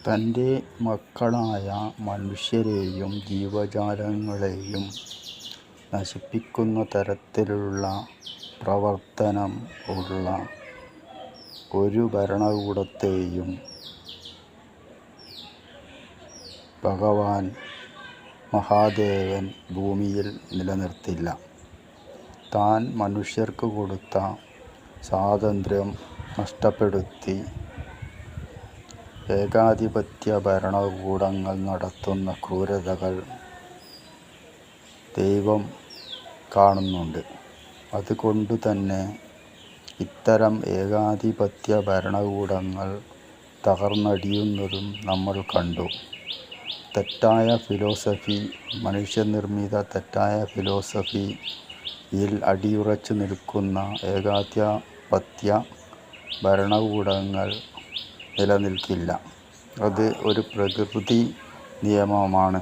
തൻ്റെ മക്കളായ മനുഷ്യരെയും ജീവജാലങ്ങളെയും നശിപ്പിക്കുന്ന തരത്തിലുള്ള പ്രവർത്തനം ഉള്ള ഒരു ഭരണകൂടത്തെയും ഭഗവാൻ മഹാദേവൻ ഭൂമിയിൽ നിലനിർത്തില്ല. താൻ മനുഷ്യർക്ക് കൊടുത്ത സ്വാതന്ത്ര്യം നഷ്ടപ്പെടുത്തി ഏകാധിപത്യ ഭരണകൂടങ്ങൾ നടത്തുന്ന ക്രൂരതകൾ ദൈവം കാണുന്നുണ്ട്. അതുകൊണ്ട് തന്നെ ഇത്തരം ഏകാധിപത്യ ഭരണകൂടങ്ങൾ തകർന്നടിയുന്നതും നമ്മൾ കണ്ടു. തെറ്റായ ഫിലോസഫി, മനുഷ്യനിർമ്മിത തെറ്റായ ഫിലോസഫിയിൽ അടിയുറച്ചു നിൽക്കുന്ന ഏകാധിപത്യ ഭരണകൂടങ്ങൾ നിലനിൽക്കില്ല. അത് ഒരു പ്രകൃതി നിയമമാണ്.